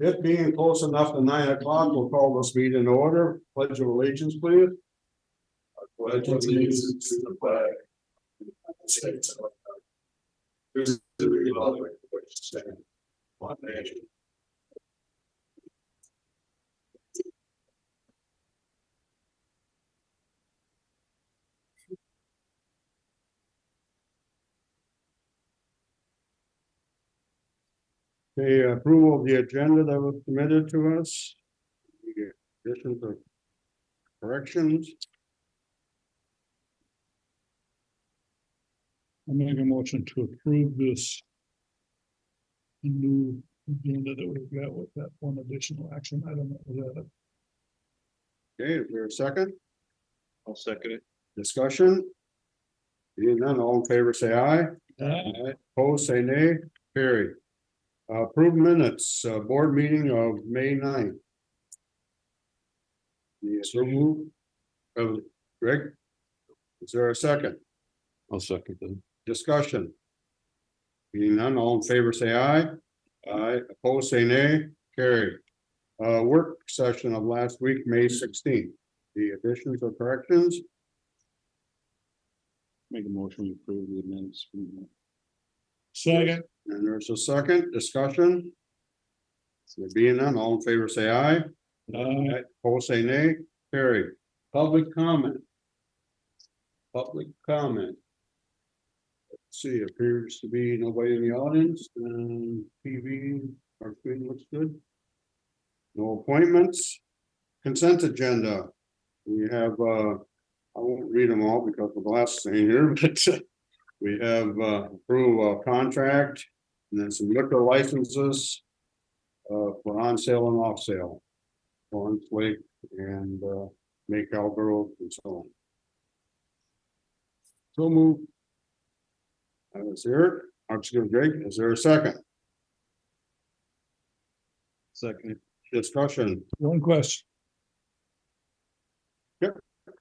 It being close enough to 9 o'clock, we'll call this meeting in order. Pledge of allegiance, please. I pledge allegiance to the flag of the United States of America, to the republic for which it stands, one nation. The approval of the agenda that was submitted to us. Additions or corrections. I make a motion to approve this new agenda that we've got with that one additional action item that was added. Okay, is there a second? I'll second it. Discussion? Being none, all in favor, say aye. Aye. Opposed, say nay. Carry. Approved minutes, board meeting of May 9th. Yes, so move. Greg? Is there a second? I'll second them. Discussion? Being none, all in favor, say aye. Aye. Opposed, say nay. Carry. Work session of last week, May 16th. The additions or corrections? Make a motion to approve the minutes. Second. And there's a second discussion. There being none, all in favor, say aye. Aye. Opposed, say nay. Carry. Public comment. Public comment. Let's see, appears to be nobody in the audience, and TV, our screen looks good. No appointments. Consent agenda. We have, I won't read them all because the last thing here, but we have approve a contract and then some liquor licenses for on sale and off sale. Lawrence Lake and Make Grove and so on. So move. Is there? I'm just gonna Jake. Is there a second? Second. Discussion. One question. Yep.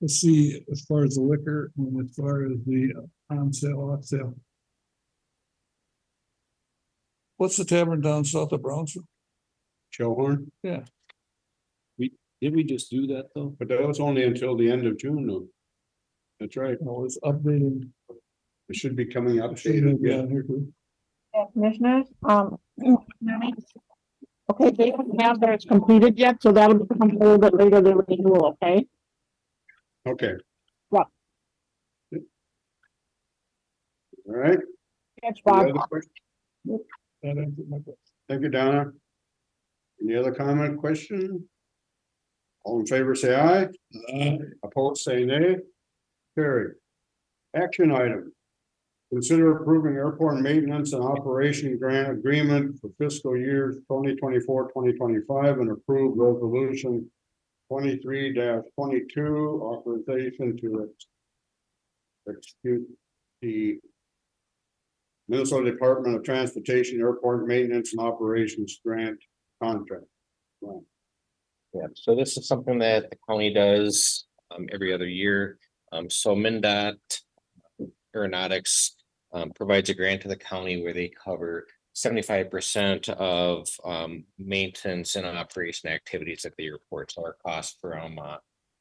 Let's see, as far as the liquor and as far as the on sale, off sale. What's the tavern down south of Brownsville? Shellhorn, Did we just do that though? but that was only until the end of June though. That's right. Oh, it's updating. It should be coming up. Yeah, Yeah. here too. Yeah, Commissioners, okay, they don't have theirs completed yet, so that'll become a little bit later than renewal, okay? Okay. Yeah. All right. Thanks, Any Bob. other questions? That answered my question. Thank you, Donna. Any other comment, question? All in favor, say aye. Opposed, say nay. Carry. Action item. Consider approving airport maintenance and operation grant agreement for fiscal year 2024-2025 and approve resolution 23-22 authorization to execute the Minnesota Department of Transportation Airport Maintenance and Operations Grant contract. Right. Yeah, so this is something that the county does every other year. So MnDOT Aeronautics provides a grant to the county where they cover 75% of maintenance and operation activities at the airport. So our costs from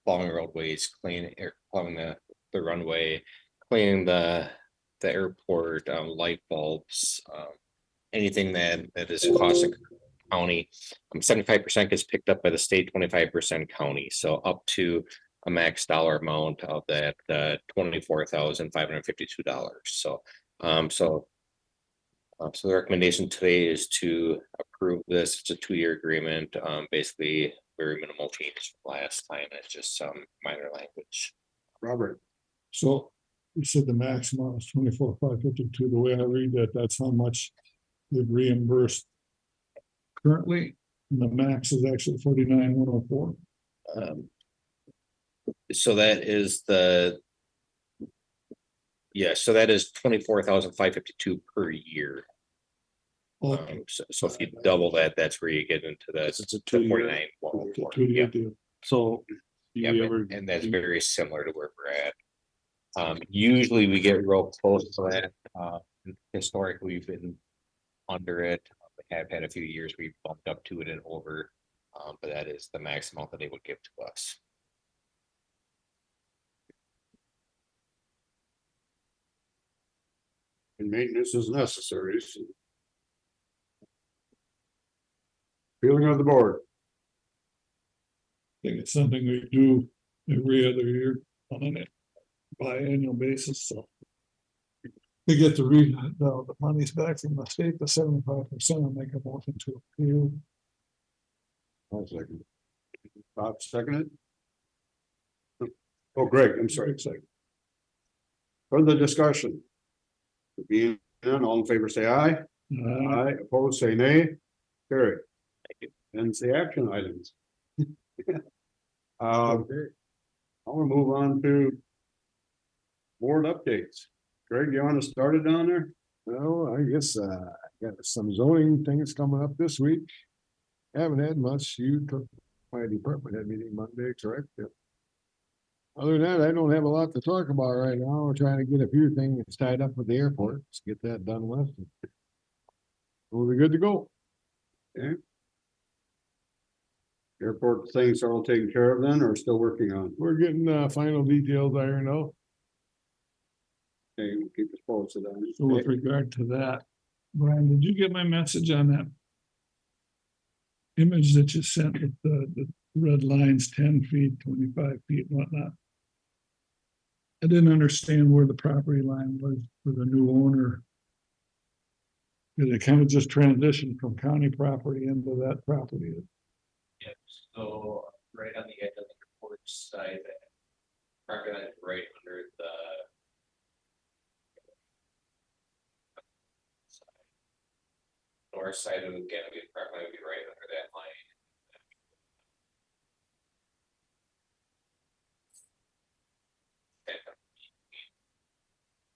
plowing roadways, cleaning plowing the runway, cleaning the airport, light bulbs, anything that is costing county. 75% gets picked up by the state, 25% county. So up to a max dollar amount of that $24,552. So so the recommendation today is to approve this. It's a 2-year agreement. Basically very minimal changes from last time. It's just some minor language. Robert. So you said the maximum is 24,552. The way I read that, that's how much they've reimbursed currently. And the max is actually 49,104. So that is so that is 24,552 per year. Okay. So if you double that, that's where you get into the It's a 2-year. 49,104. 2-year Yeah, deal. So. yeah, and that's very similar to where we're at. Usually we get real close to that. Historically, we've been under it. have had a few years we bumped up to it and over. But that is the maximum that they would give to us. And maintenance is necessary. So. Feeling of the board. I think it's something we do every other year on a biannual basis, so. We get to read the monies back from the state, the 75%, and make a motion to approve. I'll second. Bob seconded. Oh, Greg, I'm sorry, second. Further discussion. Being none, all in favor, say aye. Aye, opposed, say nay. Carry. And say action items. I'll move on to board updates. Greg, you want to start it down there? Well, I guess got some zoning things coming up this week. Haven't had much. You took my department head meeting Monday, correct? Yep. Other than that, I don't have a lot to talk about right now. We're trying to get a few things tied up with the airport. Let's get that done with. We'll be good to go. Airport things are all taken care of then, or still working on? We're getting final details ironed out. Okay, we'll keep us posted on it. So with regard to that, Brian, did you get my message on that? Image that you sent with the red lines, 10 feet, 25 feet, and whatnot. I didn't understand where the property line was for the new owner. Did it kind of just transition from county property into that property? Yep, so right on the edge of the airport side, property line is right under the. North side of the Canopy property line would be right under that line.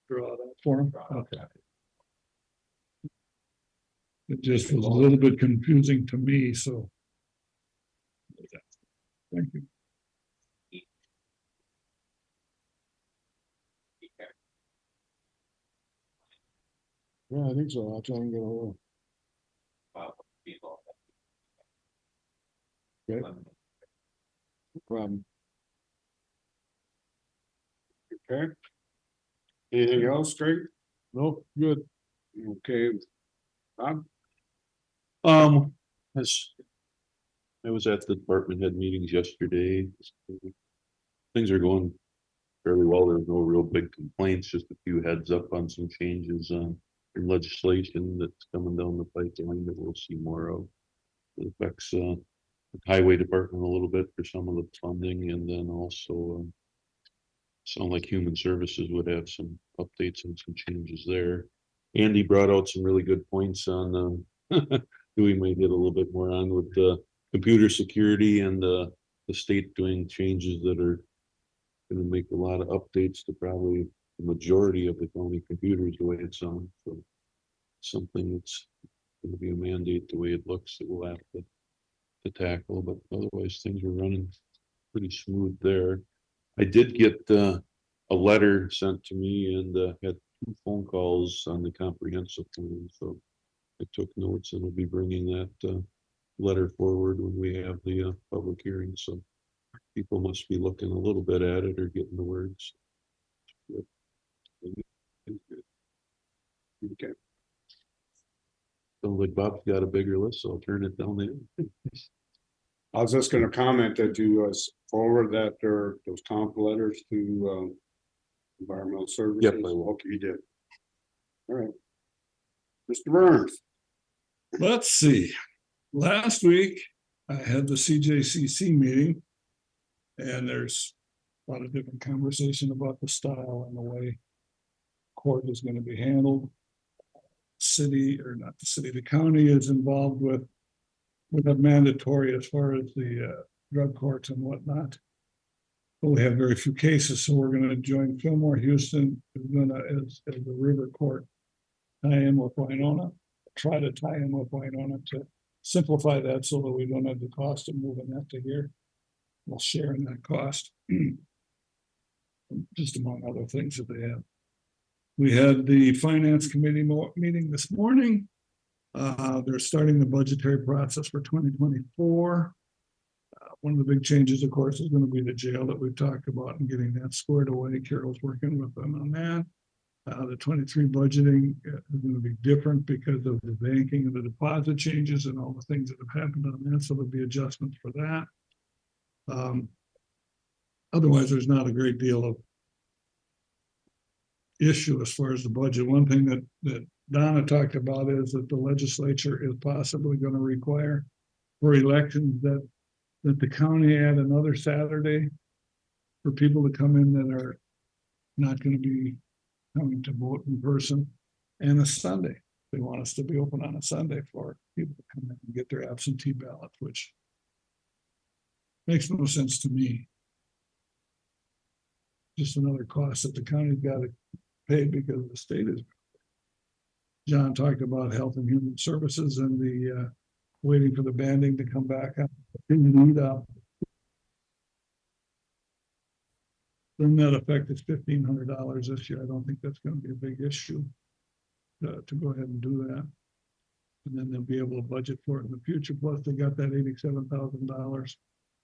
Draw that for him? Okay. It just was a little bit confusing to me, so. Thank you. Yeah, I think so. I'll try and get a hold. People. Okay. No problem. Okay. Anything else, Greg? Nope, good. Okay. Bob? As I was at the department head meetings yesterday. Things are going fairly well. There's no real big complaints, just a few heads up on some changes in legislation that's coming down the pipeline that we'll see more of. It affects the highway department a little bit for some of the funding, and then also sound like human services would have some updates and some changes there. Andy brought out some really good points on we may get a little bit more on with the computer security and the state doing changes that are going to make a lot of updates to probably the majority of the county computers the way it's on. So something that's going to be a mandate the way it looks that we'll have to tackle, but otherwise things are running pretty smooth there. I did get a letter sent to me and had 2 phone calls on the comprehensive plan. So I took notes and will be bringing that letter forward when we have the public hearing. So people must be looking a little bit at it or getting the words. Okay. So like Bob's got a bigger list, so I'll turn it down there. I was just gonna comment that you forward that or those comp letters to environmental services. Yep, I will. Okay, you did. All right. Mr. Burns. Let's see. Last week, I had the CJCC meeting. And there's a lot of different conversation about the style and the way court is going to be handled. City, or not the city, the county is involved with a mandatory as far as the drug courts and whatnot. But we have very few cases, so we're going to join Fillmore. Houston is going to, as the river court, tie in with Winona, try to tie in with Winona to simplify that so that we don't have the cost of moving that to here. We'll share in that cost. Just among other things that they have. We had the finance committee meeting this morning. They're starting the budgetary process for 2024. One of the big changes, of course, is gonna be the jail that we've talked about and getting that squared away. Carol's working with them on that. The 23 budgeting is gonna be different because of the banking and the deposit changes and all the things that have happened on that, so there'll be adjustments for that. Otherwise, there's not a great deal of issue as far as the budget. One thing that Donna talked about is that the legislature is possibly gonna require for elections that the county add another Saturday for people to come in that are not gonna be coming to vote in person, and a Sunday. They want us to be open on a Sunday for people to come in and get their absentee ballots, which makes no sense to me. Just another cost that the county's got to pay because the state is. John talked about Health and Human Services and the waiting for the banding to come back up. The net effect is $1,500 this year. I don't think that's gonna be a big issue. To go ahead and do that. And then they'll be able to budget for it in the future. Plus, they got that $87,000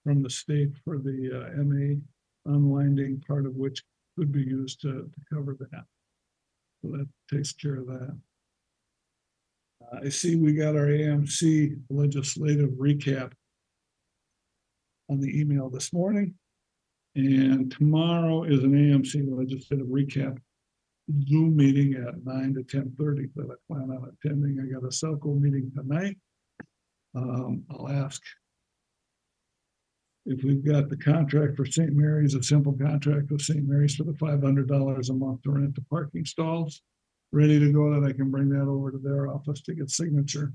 from the state for the MA unwinding, part of which could be used to cover that. So that takes care of that. I see we got our AMC legislative recap on the email this morning. And tomorrow is an AMC legislative recap Zoom meeting at 9 to 10:30 that I plan on attending. I got a Selco meeting tonight. I'll ask if we've got the contract for St. Mary's, a simple contract with St. Mary's for the $500 a month to rent the parking stalls, ready to go, that I can bring that over to their office to get signature.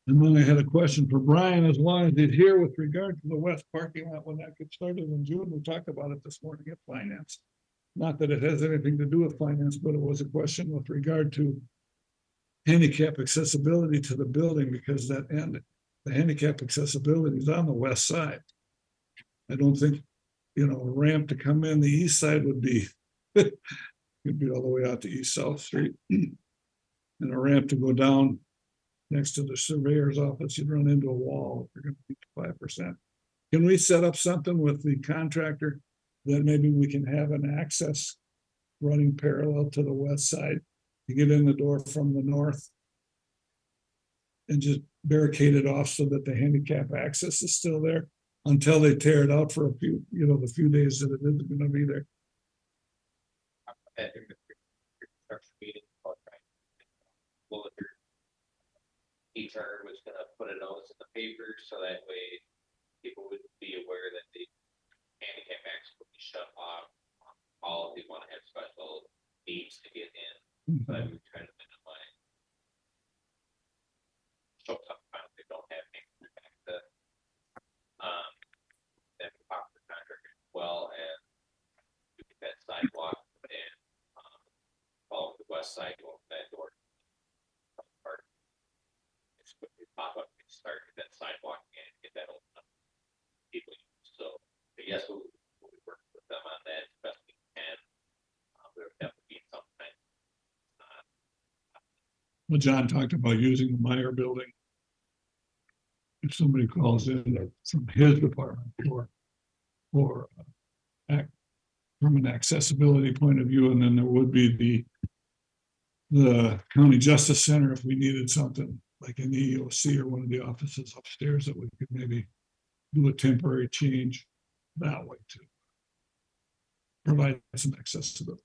And then I had a question for Brian, as long as he's here, with regard to the west parking lot, when that gets started in June. We talked about it this morning at finance. Not that it has anything to do with finance, but it was a question with regard to handicap accessibility to the building, because that end, the handicap accessibility is on the west side. I don't think, a ramp to come in the east side would be, could be all the way out to East South Street. And a ramp to go down next to the surveyor's office, you'd run into a wall if you're gonna be 5%. Can we set up something with the contractor that maybe we can have an access running parallel to the west side to get in the door from the north? And just barricade it off so that the handicap access is still there until they tear it out for a few, the few days that it is gonna be there. HR was gonna put a notice in the paper, so that way people would be aware that the handicap access would be shut off. All of you wanna have special needs to get in, but I'm trying to minimize. So sometimes they don't have handicap access. Then we talk to the contractor as well, and we get that sidewalk and follow the west side, go up that door. It's quickly pop up and start that sidewalk and get that open up. People, so yes, we'll work with them on that as best we can. There would have to be something. Well, John talked about using the Meyer building. If somebody calls in from his department from an accessibility point of view, and then there would be the county justice center if we needed something like an EOC or one of the offices upstairs that we could maybe do a temporary change that way to provide some accessibility.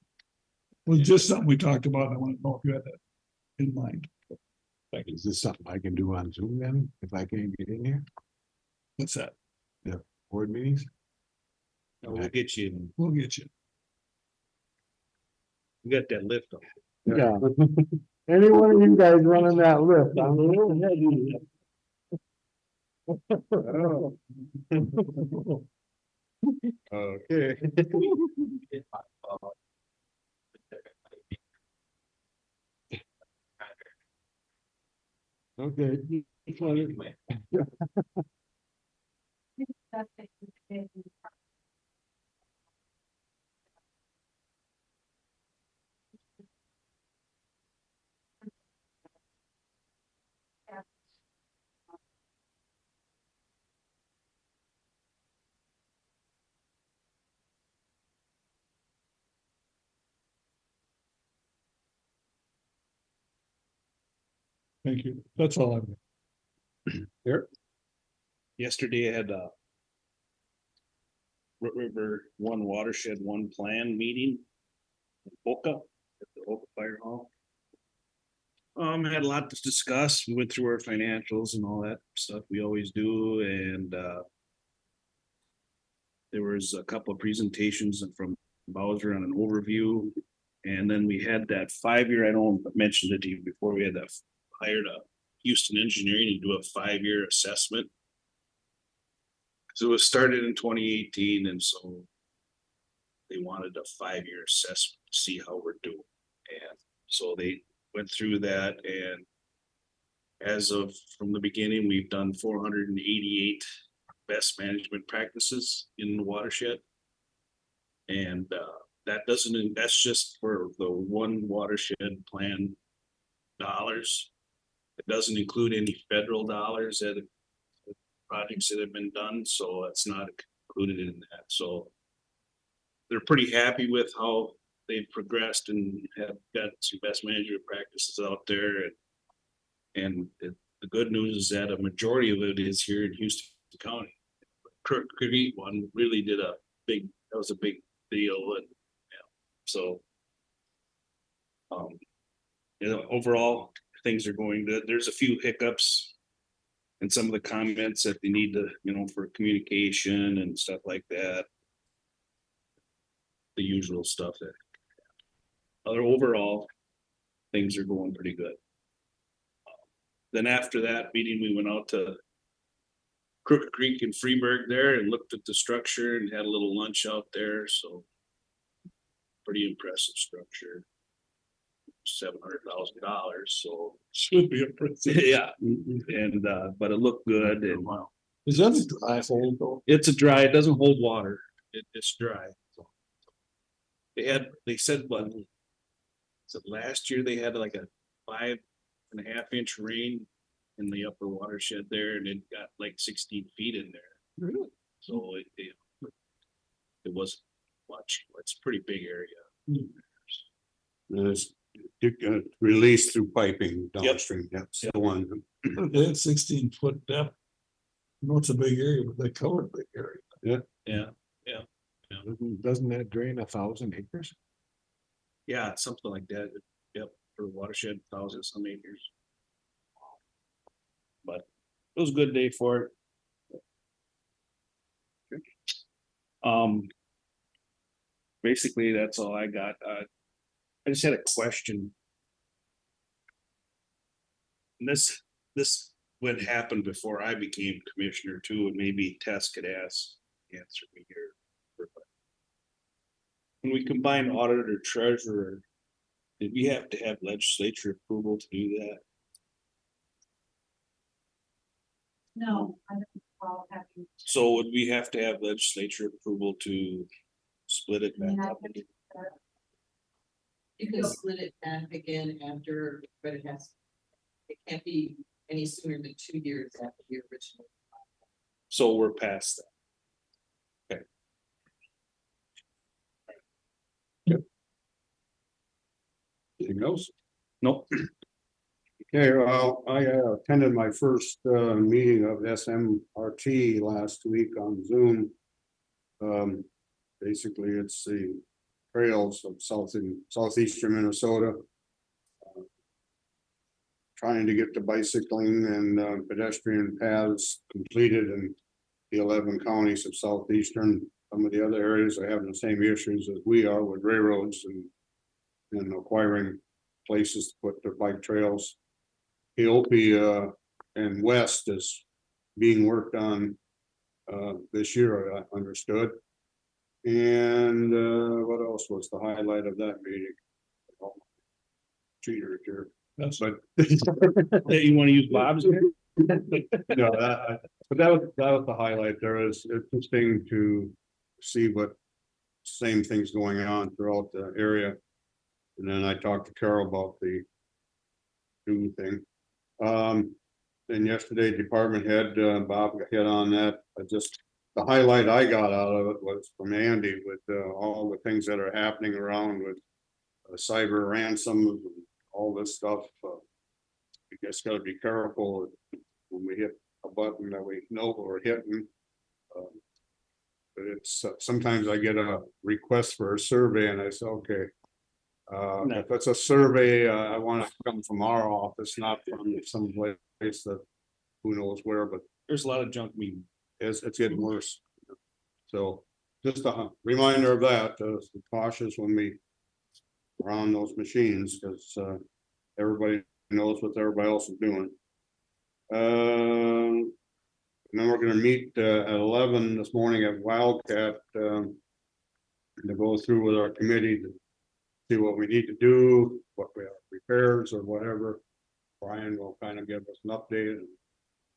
Well, just something we talked about. I want to know if you had that in mind. Is this something I can do on Zoom then, if I can't get in here, What's that? board meetings? We'll get you, We'll get you. we got that lift on. Yeah. Any one of you guys running that lift, I'm Okay. Okay. Thank you. That's all I've got. Yesterday I had River One Watershed One Plan meeting. In Boca, at the Boca Fire Hall. Had a lot to discuss. We went through our financials and all that stuff we always do, and there was a couple of presentations from Bowser on an overview. And then we had that 5-year, I know I mentioned it to you before, we had that hired a Houston Engineering to do a 5-year assessment. So it was started in 2018, and so they wanted a 5-year assessment to see how we're doing. And so they went through that, and as of from the beginning, we've done 488 best management practices in the watershed. And that's just for the one watershed plan dollars. It doesn't include any federal dollars that projects that have been done, so it's not included in that. So they're pretty happy with how they've progressed and have got some best management practices out there. And the good news is that a majority of it is here in Houston County. Crook Creek one really did that was a big deal. And so overall things are going good. There's a few hiccups and some of the comments that they need to, for communication and stuff like that. The usual stuff that overall things are going pretty good. Then after that meeting, we went out to Crooked Creek in Freeburg there and looked at the structure and had a little lunch out there. So pretty impressive structure. $700,000. So Should be a pretty. yeah. And but it looked good. And Wow. Is that a dry hole though? it's a dry, it doesn't hold water. It's dry. They said what? So last year they had like a 5.5-inch rain in the upper watershed there, and it got like 16 feet in there. Really? So it wasn't much. It's a pretty big area. It's released through piping downstream, that's the one. They had 16-foot depth. I know it's a big area, but they covered a big area. Yeah, Doesn't that drain 1,000 acres? yeah, it's something like that. Yep, for watershed, 1,000 some acres. But it was a good day for it. Basically, that's all I got. I just had a question. And this would happen before I became commissioner too, and maybe Tess could answer me here. When we combine auditor treasurer, did we have to have legislature approval to do that? No, I don't recall having. So would we have to have legislature approval to split it I mean, back I up? can, You can split it back again after, but it can't be any sooner than 2 years after the original. So we're past that. Anything else? Nope. Okay, well, I attended my first meeting of SMRT last week on Zoom. Basically, it's the trails of southeastern Minnesota. Trying to get the bicycling and pedestrian paths completed in the 11 counties of southeastern. Some of the other areas are having the same issues as we are with railroads and acquiring places to put their bike trails. Keope and West is being worked on this year, I understood. And what else was the highlight of that meeting? Cheater here. That's But Hey, you want to use Bob's? no, but that was the highlight. There is interesting to see what same things going on throughout the area. And then I talked to Carol about the new thing. Then yesterday, department head, Bob hit on that. The highlight I got out of it was from Andy with all the things that are happening around with cyber ransom and all this stuff. guess gotta be careful when we hit a button that we know we're hitting. Um, But it's, sometimes I get a request for a survey and I say, okay. If it's a survey, I want it to come from our office, not from some place that who knows where, but There's a lot of junk meeting. it's getting worse. So just a reminder of that, be cautious when we are on those machines, because everybody knows what everybody else is doing. And then we're gonna meet at 11 this morning at Wildcat to go through with our committee to see what we need to do, what we have repairs or whatever. Brian will kind of give us an update, and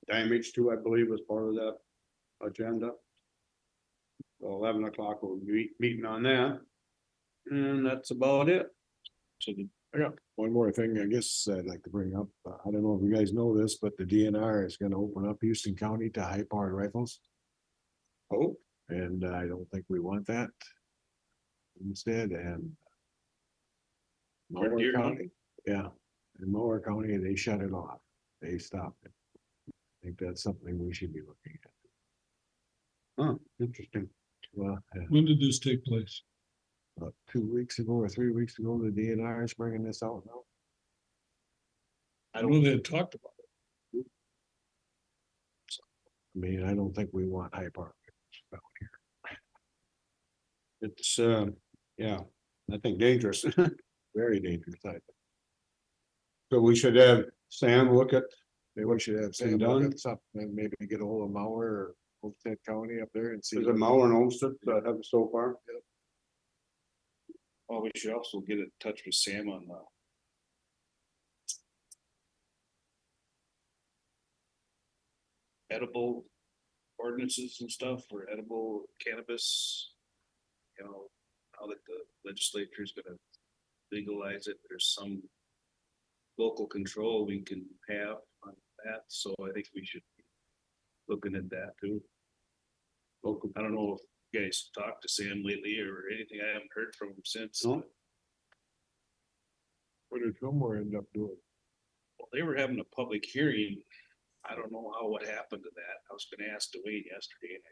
damage too, I believe, is part of that agenda. So 11 o'clock we'll be meeting on that. And that's about it. So the I got one more thing, I guess I'd like to bring up. I don't know if you guys know this, but the DNR is gonna open up Houston County to high-powered rifles. Oh, And I don't think we want that. Instead, and. Where Mower Deer County, yeah, in Mower County, they shut it off. They stopped it. I think that's something we should be looking at. huh, interesting. Well, When did this take place? about 2 weeks ago or 3 weeks ago, the DNR is bringing this out now. I know they had talked about it. I mean, I don't think we want high power. It's yeah, I think dangerous. Very dangerous. I think. So we should have Sam look at, Maybe we should have Sam done? look at something and maybe get a hold of Mower or Homestead County up there and see. is it Mauer and Olmsted that have it so far? Oh, we should also get in touch with Sam on the. Edible ordinances and stuff for edible cannabis. You know, now that the legislature is gonna legalize it, there's some. Local control we can have on that, so I think we should. Be looking at that too. Local. I don't know if you guys talked to Sam lately or anything. I haven't heard from him since. No. What did Fillmore end up doing? Well, they were having a public hearing. I don't know what happened to that. I was gonna ask Dwayne yesterday and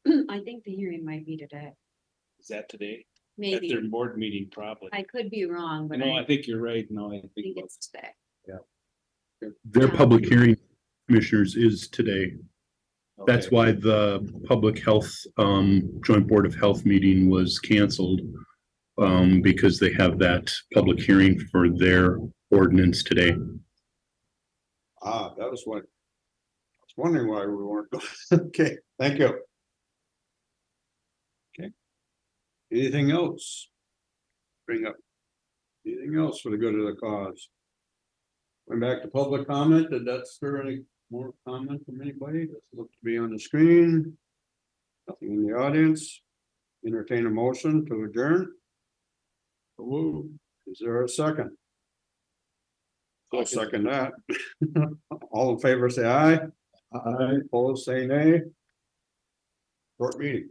I forgot. I think the hearing might be today, Is that today? At maybe. their board meeting probably. I could be wrong, but No, I I think you're right. No, I think think, it's today. Their Yeah. public hearing, commissioners, is today. That's okay. why the public health, joint board of health meeting was canceled. Because they have that public hearing for their ordinance today. Ah, that was what. I was wondering why we weren't. Okay, thank you. Okay. Anything else? Bring up. Anything else for the good of the cause? Going back to public comment, did that spur any more comment from anybody? Doesn't look to be on the screen. Nothing in the audience. Entertain a motion to adjourn. Whoa, is there a second? I'll second that. All in favor, say aye. Aye. Opposed, say nay. Short meeting.